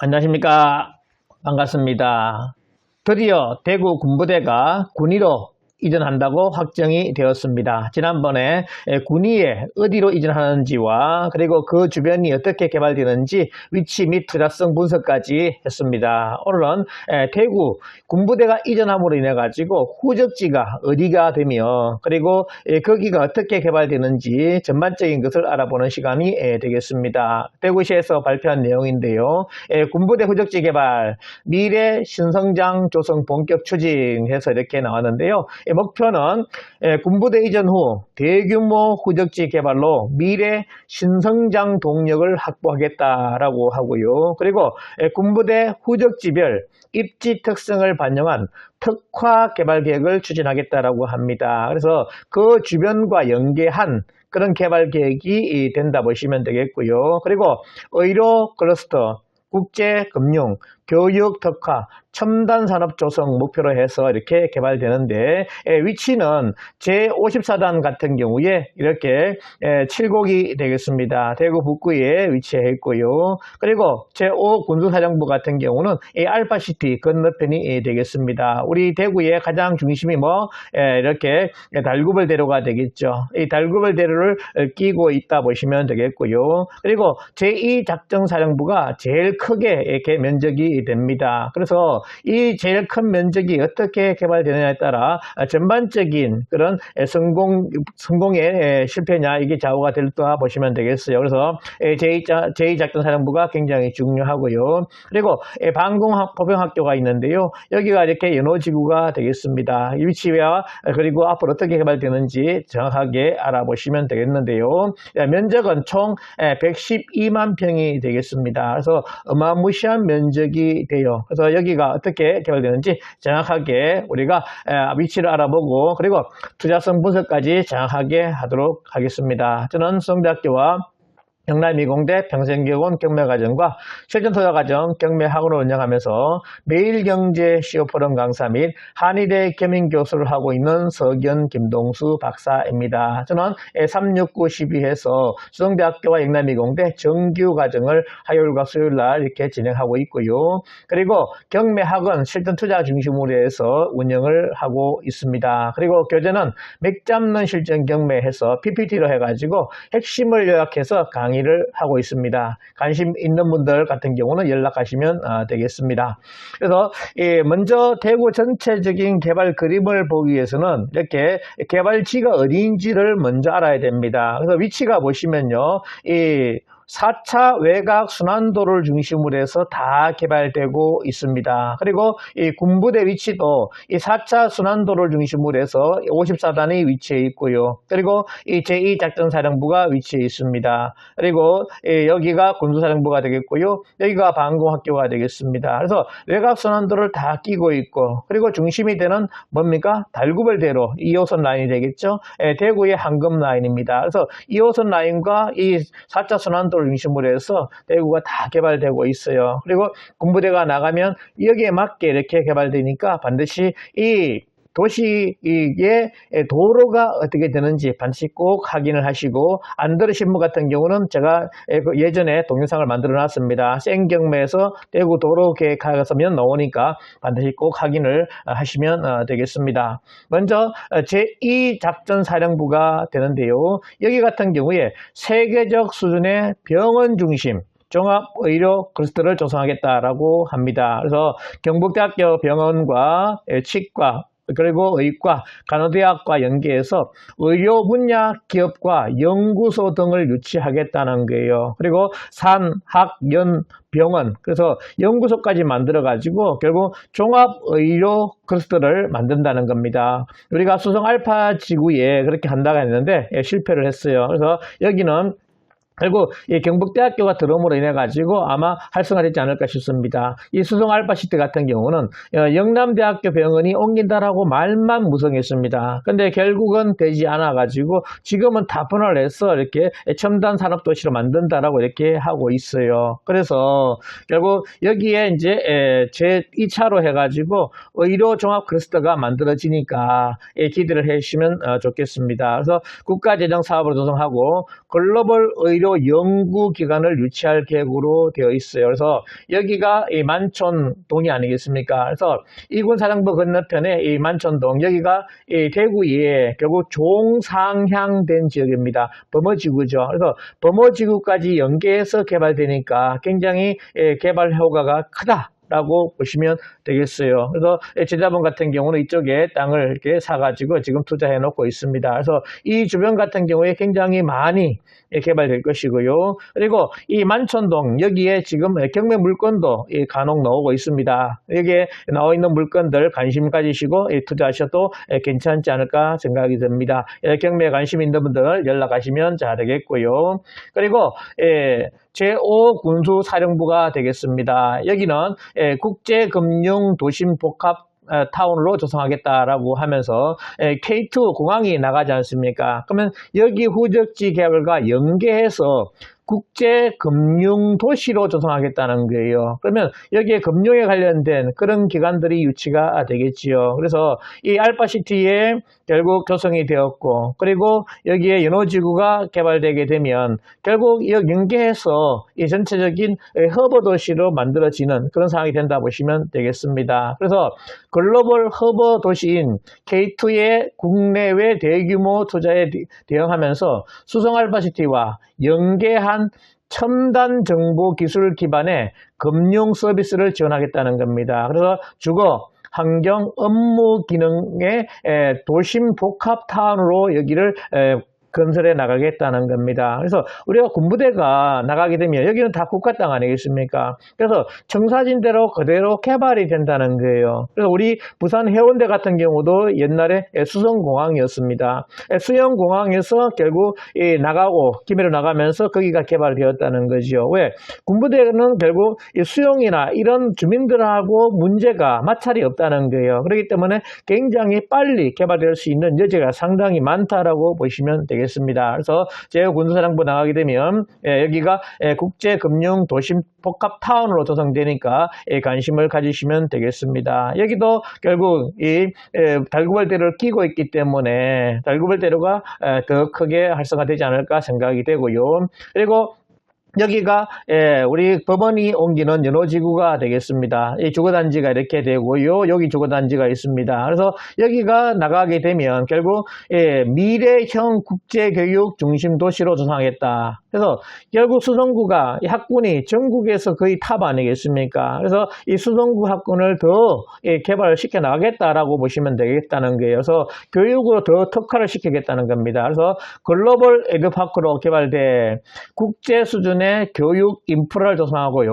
안녕하십니까. 반갑습니다. 드디어 대구 군부대가 군위로 이전한다고 확정이 되었습니다. 지난번에 군위에 어디로 이전하는지와 그리고 그 주변이 어떻게 개발되는지 위치 및 투자성 분석까지 했습니다. 오늘은 대구 군부대가 이전함으로 인해 가지고 후적지가 어디가 되며 그리고 거기가 어떻게 개발되는지 전반적인 것을 알아보는 시간이 되겠습니다. 대구시에서 발표한 내용인데요. 군부대 후적지 개발 미래 신성장 조성 본격 추진해서 이렇게 나왔는데요. 목표는 군부대 이전 후 대규모 후적지 개발로 미래 신성장 동력을 확보하겠다라고 하고요. 그리고 군부대 후적지별 입지 특성을 반영한 특화 개발 계획을 추진하겠다라고 합니다. 그래서 그 주변과 연계한 그런 개발 계획이 된다 보시면 되겠고요. 그리고 의료 클러스터, 국제금융, 교육 특화, 첨단 산업 조성 목표로 해서 이렇게 개발되는데 위치는 제54단 같은 경우에 이렇게 칠곡이 되겠습니다. 대구 북구에 위치해 있고요. 그리고 제5 군수사령부 같은 경우는 이 알파시티 건너편이 되겠습니다. 우리 대구의 가장 중심이 이렇게 달구벌대로가 되겠죠. 이 달구벌대로를 끼고 있다 보시면 되겠고요. 그리고 제2 작전사령부가 제일 크게 이렇게 면적이 됩니다. 그래서 이 제일 큰 면적이 어떻게 개발되느냐에 따라 전반적인 그런 성공의 실패냐 이게 좌우가 될까 보시면 되겠어요. 그래서 제2작전사령부가 굉장히 중요하고요. 그리고 방공포병학교가 있는데요. 여기가 이렇게 연호지구가 되겠습니다. 이 위치와 그리고 앞으로 어떻게 개발되는지 정확하게 알아보시면 되겠는데요. 면적은 총 112만 평이 되겠습니다. 그래서 어마무시한 면적이 돼요. 그래서 여기가 어떻게 개발되는지 정확하게 우리가 위치를 알아보고 그리고 투자성 분석까지 정확하게 하도록 하겠습니다. 저는 수성대학교와 경남이공대 평생교원 경매과정과 실전투자과정 경매학원을 운영하면서 매일경제 시오포럼 강사 및 한의대 겸임교수를 하고 있는 서견 김동수 박사입니다. 저는 36912에서 수성대학교와 영남이공대 정규과정을 화요일과 수요일날 이렇게 진행하고 있고요. 그리고 경매학원 실전투자 중심으로 해서 운영을 하고 있습니다. 그리고 교재는 맥잡는 실전 경매해서 PPT로 해가지고 핵심을 요약해서 강의를 하고 있습니다. 관심 있는 분들 같은 경우는 연락하시면 되겠습니다. 그래서 먼저 대구 전체적인 개발 그림을 보기 위해서는 이렇게 개발지가 어디인지를 먼저 알아야 됩니다. 그래서 위치가 보시면요. 이 4차 외곽 순환도를 중심으로 해서 다 개발되고 있습니다. 그리고 이 군부대 위치도 이 4차 순환도를 중심으로 해서 54단이 위치해 있고요. 그리고 이 제2작전사령부가 위치해 있습니다. 그리고 여기가 군수사령부가 되겠고요. 여기가 방공학교가 되겠습니다. 그래서 외곽 순환도를 다 끼고 있고 그리고 중심이 되는 뭡니까? 달구벌대로 2호선 라인이 되겠죠. 대구의 황금 라인입니다. 그래서 2호선 라인과 이 4차 순환도 중심으로 해서 대구가 다 개발되고 있어요. 그리고 군부대가 나가면 여기에 맞게 이렇게 개발되니까 반드시 이 도시의 도로가 어떻게 되는지 반드시 꼭 확인을 하시고 안드르 신문 같은 경우는 제가 예전에 동영상을 만들어 놨습니다. 생경매에서 대구 도로 계획하면 나오니까 반드시 꼭 확인을 하시면 되겠습니다. 먼저 제2작전사령부가 되는데요. 여기 같은 경우에 세계적 수준의 병원 중심 종합의료 클러스터를 조성하겠다라고 합니다. 그래서 경북대학교 병원과 치과 그리고 의과, 간호대학과 연계해서 의료 분야 기업과 연구소 등을 유치하겠다는 거예요. 그리고 산, 학, 연, 병원, 그래서 연구소까지 만들어 가지고 결국 종합의료 클러스터를 만든다는 겁니다. 우리가 수성 알파 지구에 그렇게 한다고 했는데 실패를 했어요. 그래서 여기는 결국 이 경북대학교가 들어옴으로 인해 가지고 아마 활성화되지 않을까 싶습니다. 이 수성 알파시티 같은 경우는 영남대학교 병원이 옮긴다라고 말만 무성했습니다. 근데 결국은 되지 않아 가지고 지금은 다 분할을 해서 이렇게 첨단 산업 도시로 만든다라고 이렇게 하고 있어요. 그래서 결국 여기에 이제 제 2차로 해 가지고 의료 종합 클러스터가 만들어지니까 기대를 해 주시면 좋겠습니다. 그래서 국가재정 사업을 조성하고 글로벌 의료 원료 연구기관을 유치할 계획으로 되어 있어요. 그래서 여기가 이 만촌동이 아니겠습니까? 그래서 이군사령부 건너편에 이 만촌동, 여기가 이 대구에 결국 종상향된 지역입니다. 범어지구죠. 그래서 범어지구까지 연계해서 개발되니까 굉장히 개발 효과가 크다 라고 보시면 되겠어요. 그래서 제자본 같은 경우는 이쪽에 땅을 이렇게 사가지고 지금 투자해 놓고 있습니다. 그래서 이 주변 같은 경우에 굉장히 많이 개발될 것이고요. 그리고 이 만촌동 여기에 지금 경매 물건도 간혹 나오고 있습니다. 여기에 나와 있는 물건들 관심 가지시고 투자하셔도 괜찮지 않을까 생각이 듭니다. 경매에 관심 있는 분들 연락하시면 잘 되겠고요. 그리고 제5군수사령부가 되겠습니다. 여기는 국제금융도심복합 타운으로 조성하겠다라고 하면서 K2 공항이 나가지 않습니까? 그러면 여기 후적지 개발과 연계해서 국제금융도시로 조성하겠다는 거예요. 그러면 여기에 금융에 관련된 그런 기관들이 유치가 되겠지요. 그래서 이 알파시티에 결국 조성이 되었고, 그리고 여기에 연호지구가 개발되게 되면 결국 연계해서 이 전체적인 허브 도시로 만들어지는 그런 상황이 된다 보시면 되겠습니다. 그래서 글로벌 허브 도시인 K2의 국내외 대규모 투자에 대응하면서 수성 알파시티와 연계한 첨단 정보 기술 기반의 금융 서비스를 지원하겠다는 겁니다. 그래서 주거, 환경, 업무 기능의 도심 복합 타운으로 여기를 건설해 나가겠다는 겁니다. 그래서 우리가 군부대가 나가게 되면 여기는 다 국가 땅 아니겠습니까? 그래서 청사진대로 그대로 개발이 된다는 거예요. 그래서 우리 부산 해운대 같은 경우도 옛날에 수성공항이었습니다. 수영공항에서 결국 나가고 김해로 나가면서 거기가 개발되었다는 거죠. 왜? 군부대는 결국 수영이나 이런 주민들하고 문제가 마찰이 없다는 거예요. 그렇기 때문에 굉장히 빨리 개발될 수 있는 여지가 상당히 많다라고 보시면 되겠습니다. 그래서 제5군수사령부 나가게 되면 여기가 국제금융도심복합타운으로 조성되니까 관심을 가지시면 되겠습니다. 여기도 결국 이 달구벌대로를 끼고 있기 때문에 달구벌대로가 더 크게 활성화되지 않을까 생각이 되고요. 그리고 여기가 우리 법원이 옮기는 연호지구가 되겠습니다. 이 주거단지가 이렇게 되고요. 여기 주거단지가 있습니다. 그래서 여기가 나가게 되면 결국 미래형 국제교육 중심 도시로 조성하겠다. 그래서 결국 수성구가 학군이 전국에서 거의 탑 아니겠습니까? 그래서 이 수성구 학군을 더 개발을 시켜 나가겠다라고 보시면 되겠다는 거예요. 그래서 교육으로 더 특화를 시키겠다는 겁니다. 그래서 글로벌 에듀파크로 개발된 국제 수준의 교육 인프라를 조성하고요.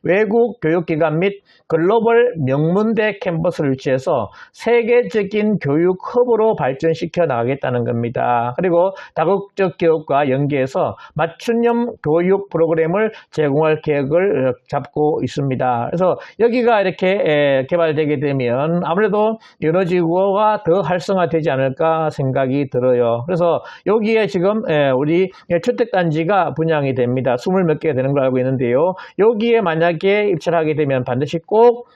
외국 교육기관 및 글로벌 명문대 캠퍼스를 유치해서 세계적인 교육 허브로 발전시켜 나가겠다는 겁니다. 그리고 다국적 기업과 연계해서 맞춤형 교육 프로그램을 제공할 계획을 잡고 있습니다. 그래서 여기가 이렇게 개발되게 되면 아무래도 연호지구가 더 활성화되지 않을까 생각이 들어요. 그래서 여기에 지금 우리 주택단지가 분양이 됩니다. 20몇 개가 되는 걸 알고 있는데요. 여기에 만약에 입찰을 하게 되면 반드시 꼭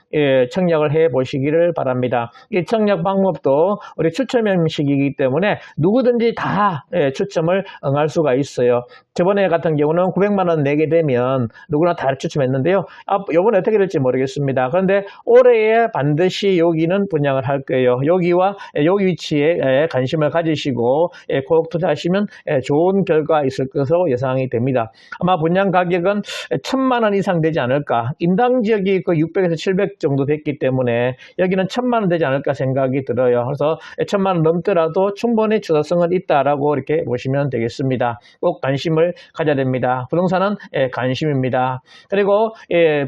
청약을 해 보시기를 바랍니다. 이 청약 방법도 우리 추첨 형식이기 때문에 누구든지 다 추첨을 응할 수가 있어요. 저번에 같은 경우는 900만 원 내게 되면 누구나 다 추첨했는데요. 이번에 어떻게 될지 모르겠습니다. 그런데 올해에 반드시 여기는 분양을 할 거예요. 여기와 여기 위치에 관심을 가지시고 꼭 투자하시면 좋은 결과 있을 것으로 예상이 됩니다. 아마 분양 가격은 1000만 원 이상 되지 않을까. 인당 지역이 그 600에서 700 정도 됐기 때문에 여기는 1000만 원 되지 않을까 생각이 들어요. 그래서 1000만 원 넘더라도 충분히 추가성은 있다라고 이렇게 보시면 되겠습니다. 꼭 관심을 가져야 됩니다. 부동산은 관심입니다. 그리고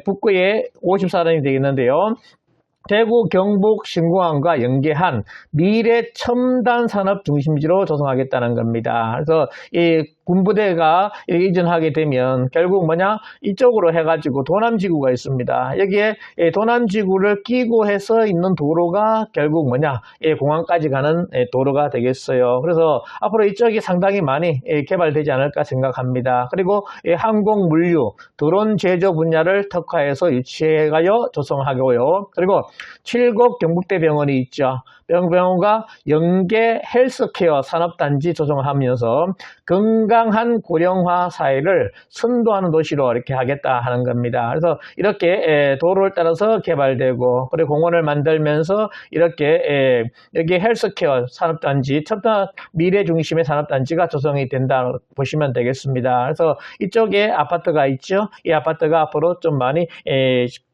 북구에 54단이 되겠는데요. 대구, 경북, 신공항과 연계한 미래 첨단 산업 중심지로 조성하겠다는 겁니다. 그래서 이 군부대가 이전하게 되면 결국 뭐냐? 이쪽으로 해가지고 도남지구가 있습니다. 여기에 도남지구를 끼고 해서 있는 도로가 결국 뭐냐? 공항까지 가는 도로가 되겠어요. 그래서 앞으로 이쪽이 상당히 많이 개발되지 않을까 생각합니다. 그리고 항공, 물류, 드론 제조 분야를 특화해서 유치해가여 조성하고요. 그리고 7곡 경북대병원이 있죠. 병원과 연계 헬스케어 산업단지 조성하면서 건강한 고령화 사회를 선도하는 도시로 이렇게 하겠다 하는 겁니다. 그래서 이렇게 도로를 따라서 개발되고 그리고 공원을 만들면서 이렇게 여기 헬스케어 산업단지 첨단 미래 중심의 산업단지가 조성이 된다 보시면 되겠습니다. 그래서 이쪽에 아파트가 있죠. 이 아파트가 앞으로 좀 많이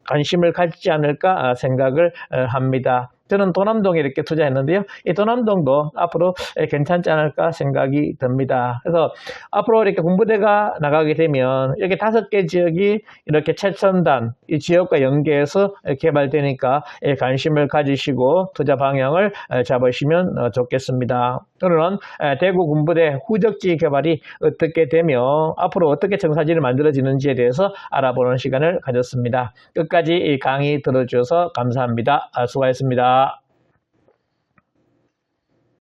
관심을 갖지 않을까 생각을 합니다. 저는 도남동에 이렇게 투자했는데요. 이 도남동도 앞으로 괜찮지 않을까 생각이 듭니다. 그래서 앞으로 이렇게 군부대가 나가게 되면 여기 5개 지역이 이렇게 최첨단 이 지역과 연계해서 개발되니까 관심을 가지시고 투자 방향을 잡으시면 좋겠습니다. 오늘은 대구 군부대 후적지 개발이 어떻게 되며 앞으로 어떻게 청사진이 만들어지는지에 대해서 알아보는 시간을 가졌습니다. 끝까지 이 강의 들어주셔서 감사합니다. 수고하셨습니다.